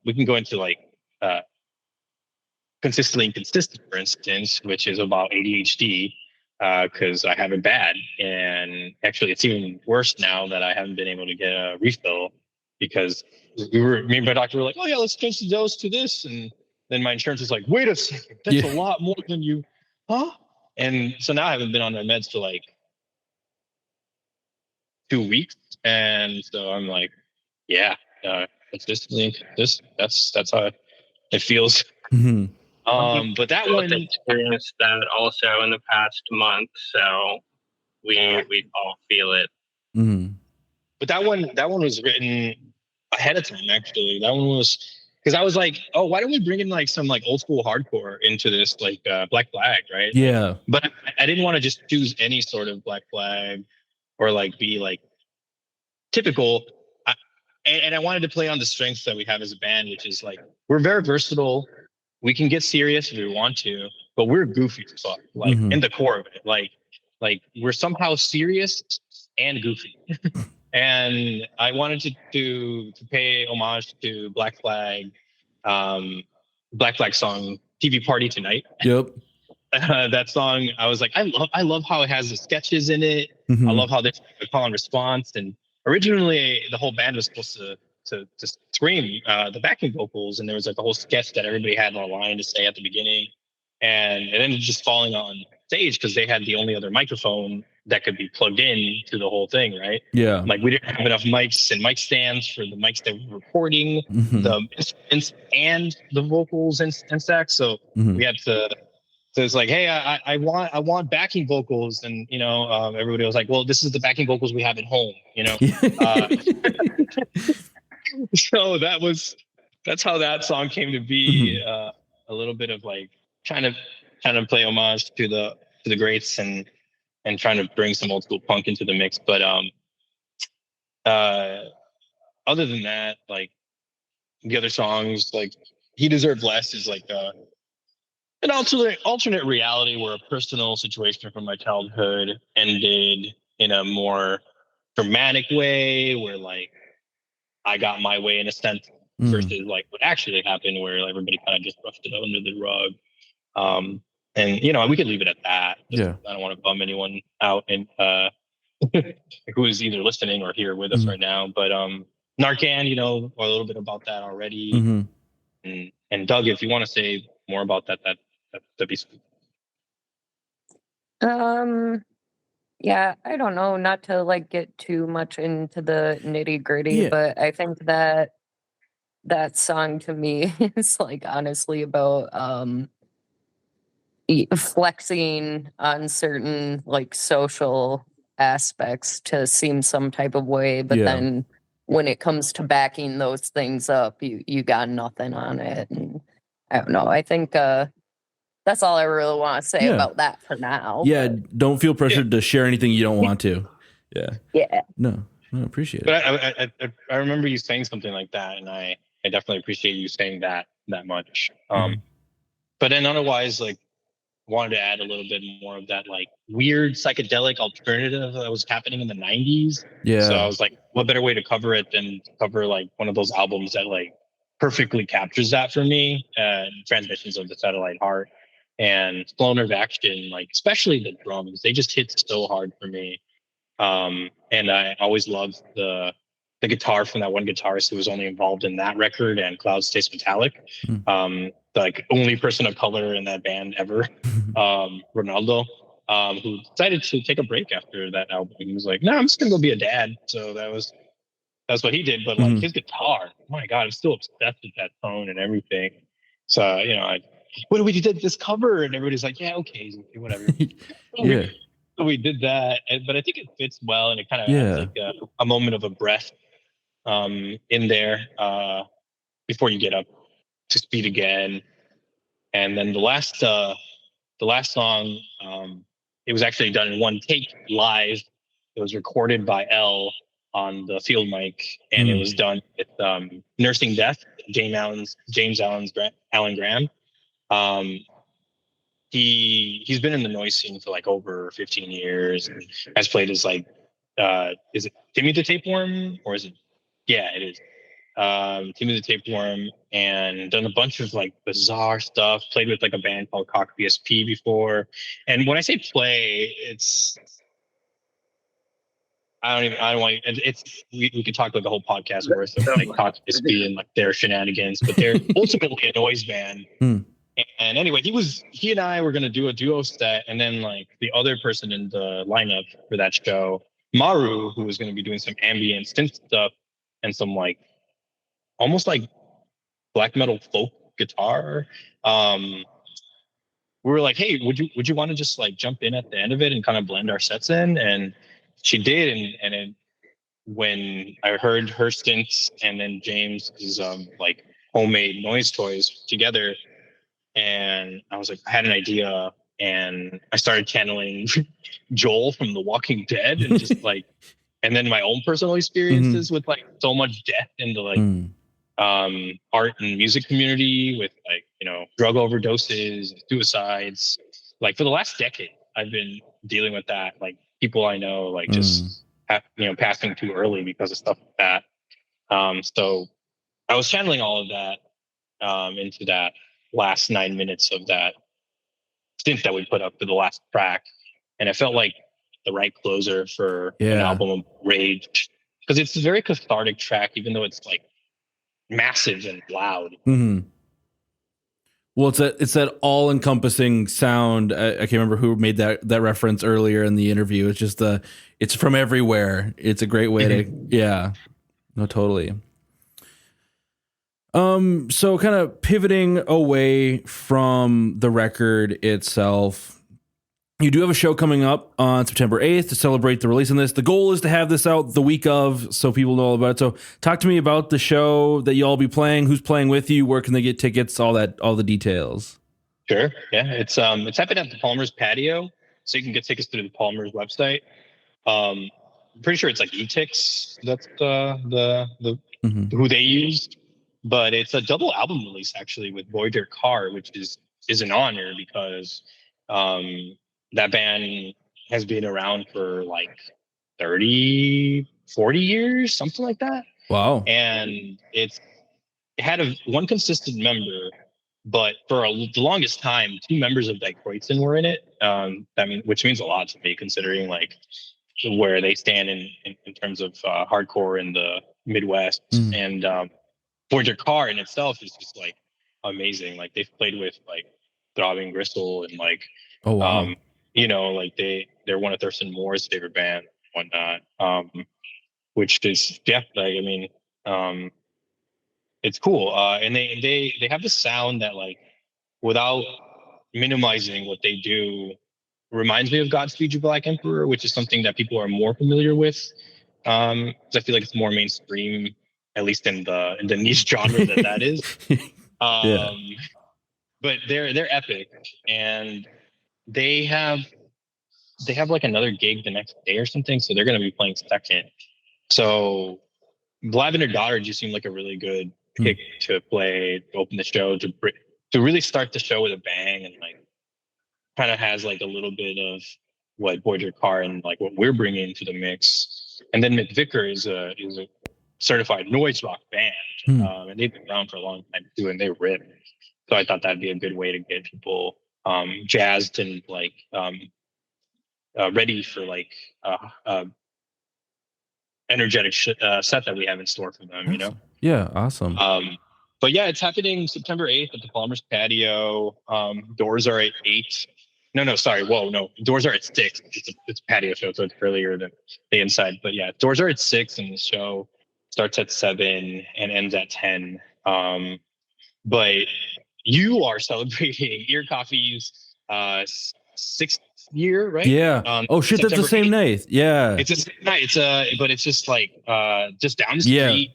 We can go into like consistently inconsistent, for instance, which is about ADHD, because I have it bad. And actually, it's even worse now that I haven't been able to get a refill, because me and my doctor were like, oh yeah, let's change the dose to this. And then my insurance was like, wait a second, that's a lot more than you, huh? And so now I haven't been on my meds for like 2 weeks. And so I'm like, yeah, it's just that's how it feels. But that one experienced that also in the past month, so we all feel it. But that one was written ahead of time. Actually, that one was because I was like, oh, why don't we bring in like some like old school hardcore into this, like Black Flag, right? Yeah. But I didn't want to just choose any sort of Black Flag or like be like typical. And I wanted to play on the strengths that we have as a band, which is like we're very versatile. We can get serious if we want to, but we're goofy as fuck, like in the core of it. Like we're somehow serious and goofy. And I wanted to pay homage to Black Flag song TV Party Tonight. Yep. That song, I was like, I love how it has the sketches in it. I love how there's a call and response. And originally the whole band was supposed to scream the backing vocals, and there was like a whole sketch that everybody had a line to say at the beginning, and it ended just falling on stage because they had the only other microphone that could be plugged in to the whole thing, right? Yeah. Like we didn't have enough mics and mic stands for the mics that were recording the instruments and the vocals and sax. So we had to. So it's like, hey, I want backing vocals, and you know, everybody was like, well, this is the backing vocals we have at home, you know. So that's how that song came to be. A little bit of like trying to play homage to the greats and trying to bring some old school punk into the mix. But Other than that, like the other songs, like He Deserved Less is like an alternate reality where a personal situation from my childhood ended in a more dramatic way, where like I got my way in a sense versus like what actually happened, where everybody kind of just brushed it under the rug. And we could leave it at that. Yeah. I don't want to bum anyone out and who is either listening or here with us right now. But Narcan, a little bit about that already. And Doug, if you want to say more about that'd be sweet. Yeah, I don't know, not to like get too much into the nitty gritty, Yeah. but I think that song to me is like honestly about flexing on certain like social aspects to seem some type of way, but then when it comes to backing those things up, you got nothing on it. And I don't know. I think that's all I really want to say about that for now. Yeah, don't feel pressured to share anything you don't want to. Yeah. Yeah. No, appreciate it. But I remember you saying something like that, and I definitely appreciate you saying that much. But then otherwise, like, wanted to add a little bit more of that like weird psychedelic alternative that was happening in the 90s. Yeah. So I was like, what better way to cover it than cover like one of those albums that like perfectly captures that for me, Transmissions of the Satellite Heart and Slow Nerve Action, like especially the drums, they just hit so hard for me. And I always loved the guitar from that one guitarist who was only involved in that record and Clouds Taste Metallic. Like only person of color in that band ever, Ronaldo, who decided to take a break after that album. He was like, "No, I'm just gonna go be a dad." So that's what he did. But like his guitar, oh my God, I'm still obsessed with that tone and everything. So what do we did this cover? And everybody's like, "Yeah, okay, whatever." Yeah. We did that, but I think it fits well, and it kind of adds like a moment of a breath in there before you get up to speed again. And then the last song, it was actually done in one take live. It was recorded by L on the field mic, and it was done with Nursing Death, James Alan Graham. He's been in the noise scene for like over 15 years and has played as like is it Timmy the Tapeworm, or is it it is Timmy the Tapeworm, and done a bunch of like bizarre stuff, played with like a band called Cock BSP before. And when I say play, it's I don't want it's we could talk like a whole podcast worth of like Cock BSP and like their shenanigans, but they're ultimately a noise band. And anyway, he and I were going to do a duo set, and then like the other person in the lineup for that show, Maru, who was going to be doing some ambient synth stuff and some like almost like black metal folk guitar. We were like, "Hey, would you want to just like jump in at the end of it and kind of blend our sets in?" And she did, and when I heard her synths and then James's like homemade noise toys together, and I was like, I had an idea, and I started channeling Joel from The Walking Dead, and just like, and then my own personal experiences with like so much death into like art and music community with like drug overdoses, suicides. Like for the last decade, I've been dealing with that. Like people I know, like just passing too early because of stuff like that. So I was channeling all of that into that last 9 minutes of that synth that we put up for the last track, and it felt like the right closer for an album of rage, because it's a very cathartic track, even though it's like massive and loud. Well, it's that all-encompassing sound. I can't remember who made that reference earlier in the interview. It's just it's from everywhere. It's a great way to totally. So kind of pivoting away from the record itself, you do have a show coming up on September 8th to celebrate the release of this. The goal is to have this out the week of, so people know all about it. So talk to me about the show that you'll be playing, who's playing with you, where can they get tickets, all the details. Sure. Yeah. It's happening at the Palmer's patio. So you can get tickets through the Palmer's website. I'm pretty sure it's like Etix. That's the Mhm. who they used, but it's a double album release actually with Voyager Car, which is an honor because that band has been around for like 30, 40 years, something like that. Wow. And it had one consistent member, but for the longest time, two members of Die Kreutzen were in it. Which means a lot to me, considering like where they stand in terms of hardcore in the Midwest. Mm. And Voyager Car in itself is just like amazing. Like they've played with like Throbbing Gristle and like Oh wow. like they're one of Thurston Moore's favorite band, whatnot. Which is it's cool. And they have this sound that like without minimizing what they do reminds me of Godspeed You Black Emperor, which is something that people are more familiar with. 'Cause I feel like it's more mainstream, at least in the niche genre that is. Yeah. But they're epic, and they have like another gig the next day or something, so they're going to be playing second. So Lavender Daughter just seemed like a really good pick to play, to open the show, to really start the show with a bang, and like kind of has like a little bit of what Voyager Car and like what we're bringing to the mix. And then McVicker is a certified noise rock band, and they've been around for a long time too, and they rip. So I thought that'd be a good way to get people jazzed and like ready for like energetic set that we have in store for them. Awesome. Yeah, awesome. But yeah, it's happening September 8th at the Palmer's Patio. Doors are at 8. No, sorry. Whoa, no. Doors are at 6. It's a patio show, so it's earlier than the inside. But yeah, doors are at 6, and the show starts at 7 and ends at 10. But you are celebrating Ear Coffee's 6th year, right? Yeah. Oh shit, that's the same 8th. night. Yeah. It's the same night. But it's just like just down the street.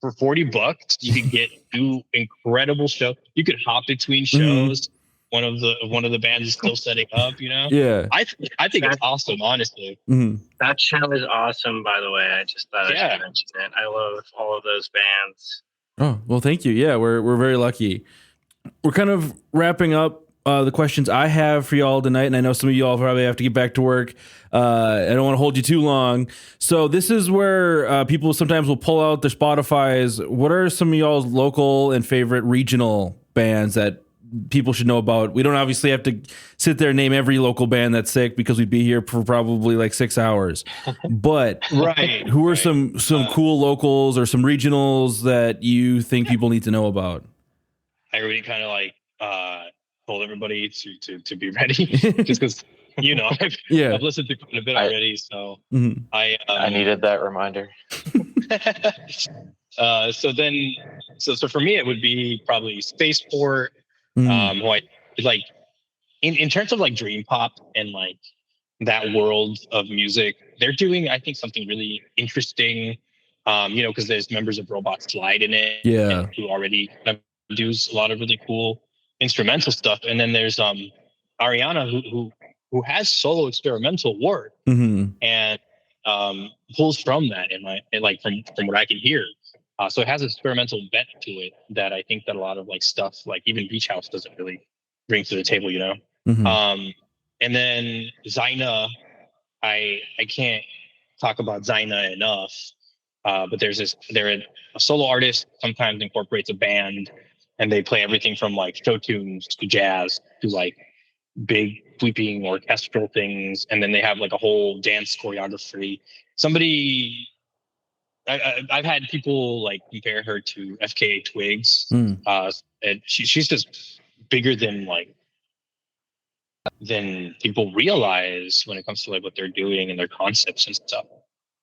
For $40, you could get 2 incredible shows. You could hop between shows. One of the bands is still setting up. Yeah. I think it's awesome, honestly. That show is awesome, by the way. I just thought I should mention it. I love all of those bands. Oh well, thank you. Yeah, we're very lucky. We're kind of wrapping up the questions I have for y'all tonight, and I know some of y'all probably have to get back to work. I don't want to hold you too long. So this is where people sometimes will pull out their Spotifys. What are some of y'all's local and favorite regional bands that people should know about? We don't obviously have to sit there and name every local band that's sick, because we'd be here for probably like 6 hours. But who are some cool locals or some regionals that you think people need to know about? I already kind of like told everybody to be ready, just because I've listened to quite a bit already, so I needed that reminder. So for me it would be probably Spaceport, who I like in terms of like dream pop and like that world of music. They're doing, I think, something really interesting, because there's members of Robot Slide in it, who already does a lot of really cool instrumental stuff, and then there's Ariana who has solo experimental work and pulls from that, and like from what I can hear, so it has an experimental bent to it that I think that a lot of like stuff like even Beach House doesn't really bring to the table, and then Zyna, I can't talk about Zyna enough, but they're a solo artist, sometimes incorporates a band, and they play everything from like show tunes to jazz to like big sweeping orchestral things, and then they have like a whole dance choreography. I've had people like compare her to FKA Twigs, and she's just bigger than people realize when it comes to like what they're doing and their concepts and stuff.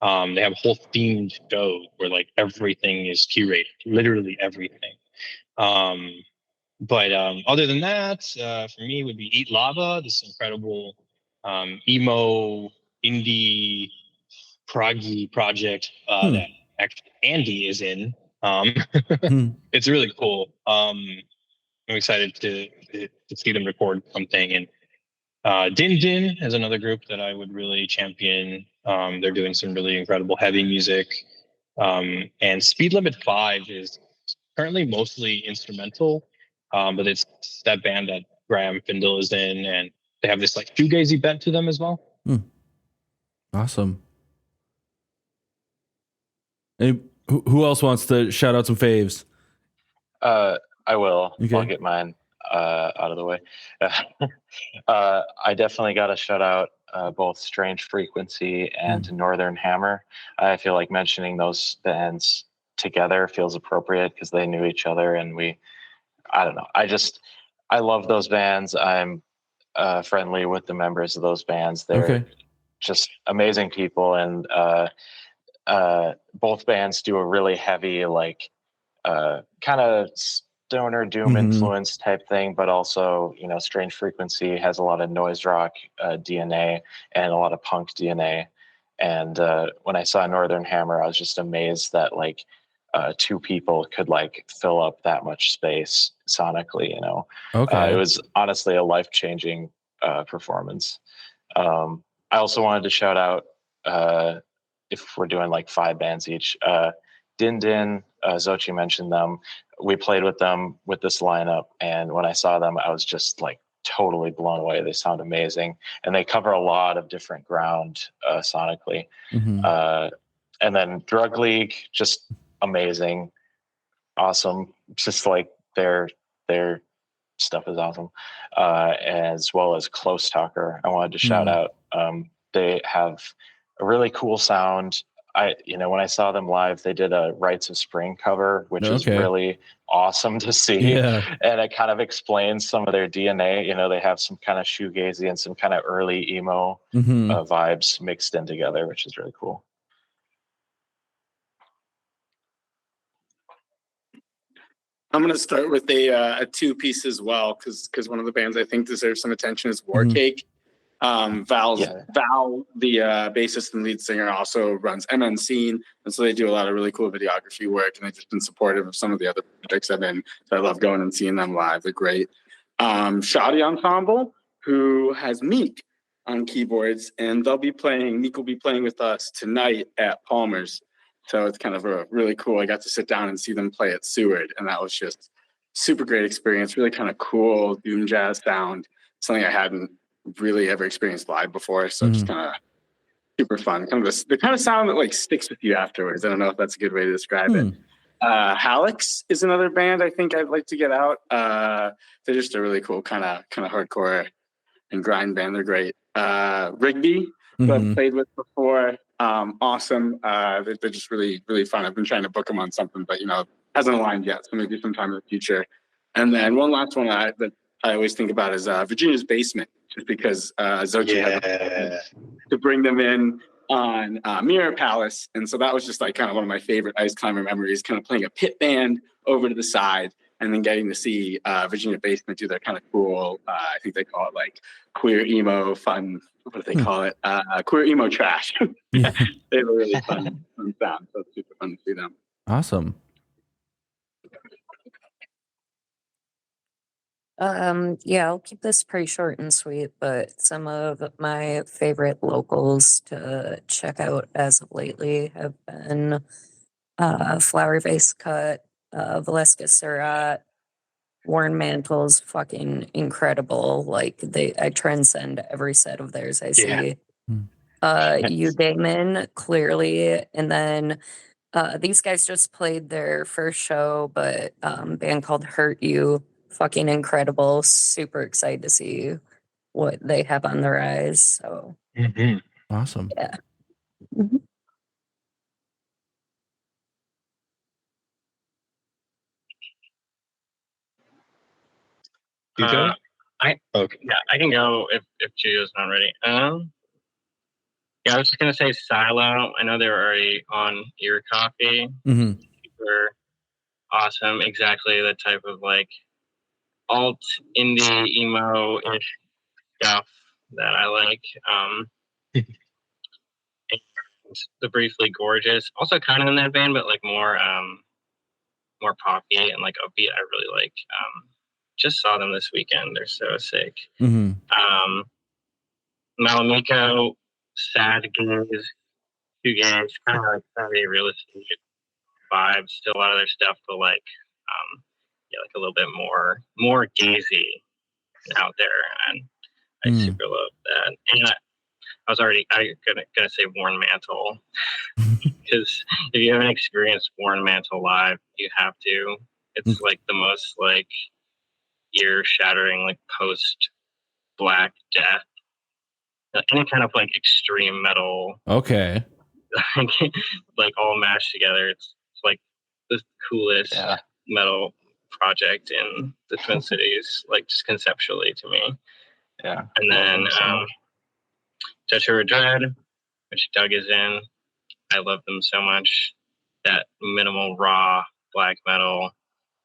They have a whole themed show where like everything is curated, literally everything. But other than that, for me, would be Eat Lava, this incredible emo indie proggy project that actually Andy is in. It's really cool. I'm excited to see them record something, and Din Din is another group that I would really champion. They're doing some really incredible heavy music. And Speed Limit 5 is currently mostly instrumental, but it's that band that Graham Findle is in, and they have this like shoegazy bent to them as well. Awesome. And who else wants to shout out some faves? I will. Okay. I'll get mine out of the way. I definitely got to shout out both Strange Frequency and Northern Hammer. I feel like mentioning those bands together feels appropriate because they knew each other, and I don't know. I love those bands. I'm friendly with the members of those bands. They're just amazing people, and both bands do a really heavy, like kind of stoner doom influence type thing, but also, you know, Strange Frequency has a lot of noise rock DNA and a lot of punk DNA. And when I saw Northern Hammer, I was just amazed that like two people could like fill up that much space sonically, you know. It was honestly a life-changing performance. I also wanted to shout out, if we're doing like 5 bands each, Din Din, Xochi mentioned them. We played with them with this lineup, and when I saw them, I was just like totally blown away. They sound amazing, and they cover a lot of different ground sonically. And then Drug League, just amazing, awesome. Just like their stuff is awesome, as well as Close Talker. I wanted to shout out. They have a really cool sound. When I saw them live, they did a Rites of Spring cover, which is really awesome to see. And it kind of explains some of their DNA. You know, they have some kind of shoegazy and some kind of early emo vibes mixed in together, which is really cool. I'm going to start with a 2-piece as well, because one of the bands I think deserves some attention is Warcake. Val, the bassist and lead singer, also runs MN Scene, and so they do a lot of really cool videography work, and they've just been supportive of some of the other projects I've been. So I love going and seeing them live. They're great. Shoddy Ensemble, who has Meek on keyboards, and Meek will be playing with us tonight at Palmer's. So it's kind of a really cool. I got to sit down and see them play at Seward, and that was just super great experience. Really kind of cool doom jazz sound, something I hadn't really ever experienced live before. So just kind of super fun. Kind of the kind of sound that like sticks with you afterwards. I don't know if that's a good way to describe it. Halix is another band I think I'd like to get out. They're just a really cool kind of hardcore and grind band. They're great. Rigby, who I've played with before. Awesome. They're just really, really fun. I've been trying to book them on something, but hasn't aligned yet. So maybe sometime in the future. And then one last one that I always think about is Virginia's Basement, just because Xochi had to bring them in on Mirror Palace. And so that was just like kind of one of my favorite ice climber memories, kind of playing a pit band over to the side and then getting to see Virginia Basement do their kind of cool, I think they call it like queer emo fun. What do they call it? Queer emo trash. They have a really fun sound. So it's super fun to see them. Awesome. I'll keep this pretty short and sweet, but some of my favorite locals to check out as of lately have been Flower Vase Cut, Valeska Surratt, Warren Mantle's fucking incredible. Like I transcend every set of theirs I see. You Damon, clearly, and then these guys just played their first show, but band called Hurt You. Fucking incredible. Super excited to see what they have on the rise. So awesome. Yeah. I can go if Gio's not ready. I was just gonna say Silo. I know they were already on Ear Coffee. Super awesome. Exactly the type of like alt indie emo ish stuff that I like. And the Briefly Gorgeous, also kind of in that vein, but like more poppy and like upbeat. I really like. Just saw them this weekend. They're so sick. Malamiko, Sad Gaze, Two Games, kind of like very real estate vibes. Still a lot of their stuff, but like like a little bit more gazy out there, and I super love that. And I was already gonna say Warren Mantle, because if you haven't experienced Warren Mantle live, you have to. It's like the most like ear shattering, like post Black Death, any kind of like extreme metal. Okay. Like all mashed together. It's like the coolest metal project in the Twin Cities, like just conceptually to me. Yeah. And then Judgment of Dread, which Doug is in. I love them so much. That minimal raw black metal,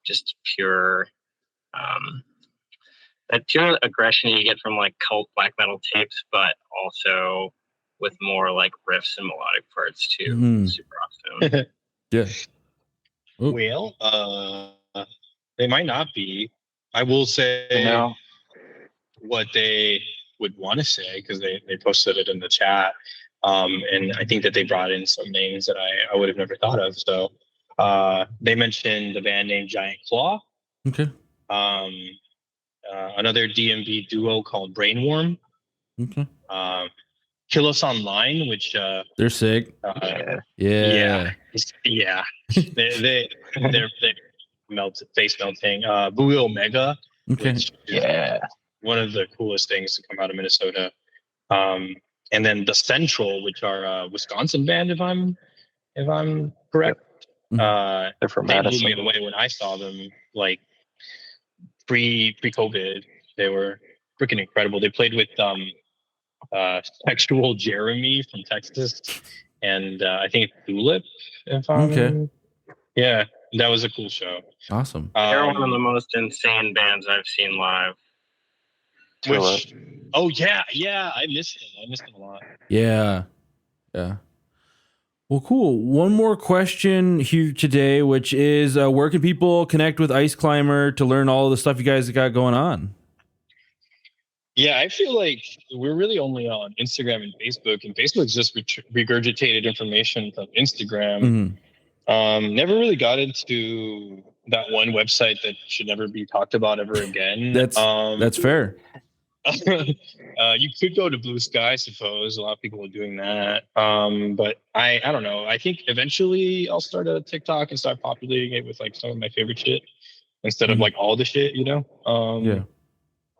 just pure that pure aggression you get from like cult black metal tapes, but also with more like riffs and melodic parts too. Super awesome. Yeah. Well, they might not be. I will say what they would want to say, because they posted it in the chat. And I think that they brought in some names that I would have never thought of. So they mentioned the band name Giant Claw. Okay. Another DMV duo called Brainworm. Okay. Kill Us Online, which they're sick. Yeah. They're face melting. Bui Omega. Okay. One of the coolest things to come out of Minnesota. And then the Central, which are a Wisconsin band, if I'm correct. They're from they Madison. blew me away when I saw them, like pre-COVID. They were freaking incredible. They played with Textual Jeremy from Texas, and I think Tulip. Yeah, that was a cool show. Awesome. They're one of the most insane bands I've seen live. I missed them a lot. Yeah. Well, cool. One more question here today, which is where can people connect with Ice Climber to learn all the stuff you guys got going on? Yeah, I feel like we're really only on Instagram and Facebook, and Facebook's just regurgitated information from Instagram. Never really got into that one website that should never be talked about ever again. That's fair. You could go to Blue Sky, I suppose. A lot of people are doing that. But I don't know. I think eventually I'll start a TikTok and start populating it with like some of my favorite shit instead of like all the shit, you know?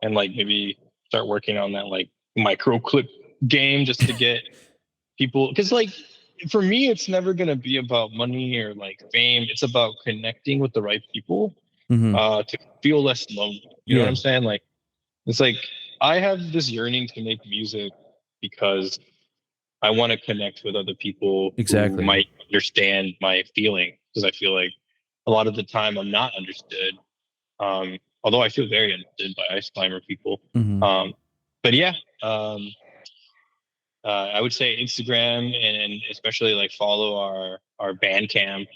And like maybe start working on that like micro clip game just to get people, because like for me it's never going to be about money or like fame. It's about connecting with the right people to feel less lonely. You know what I'm saying? Like it's like I have this yearning to make music because I want to connect with other people who might understand my feeling, because I feel like a lot of the time I'm not understood. Although I feel very understood by Ice Climber people. But yeah, I would say Instagram and especially like follow our Bandcamp.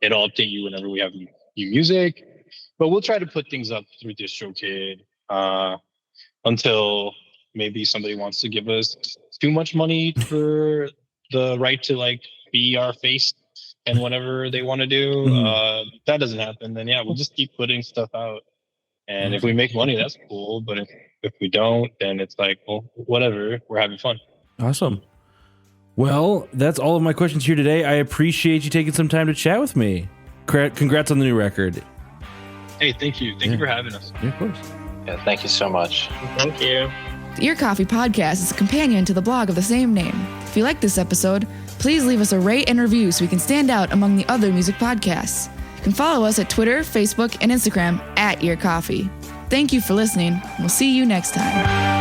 It'll update you whenever we have new music. But we'll try to put things up through DistroKid until maybe somebody wants to give us too much money for the right to like be our face and whatever they want to do. If that doesn't happen, then yeah, we'll just keep putting stuff out. And if we make money, that's cool. But if we don't, then it's like, well, whatever. We're having fun. Awesome. Well, that's all of my questions here today. I appreciate you taking some time to chat with me. Congrats on the new record. Hey, thank you. Thank you for having us. Yeah, of course. Yeah, thank you so much. Thank you. The Ear Coffee Podcast is a companion to the blog of the same name. If you like this episode, please leave us a rate and review so we can stand out among the other music podcasts. You can follow us at Twitter, Facebook, and Instagram @Ear Coffee. Thank you for listening. We'll see you next time.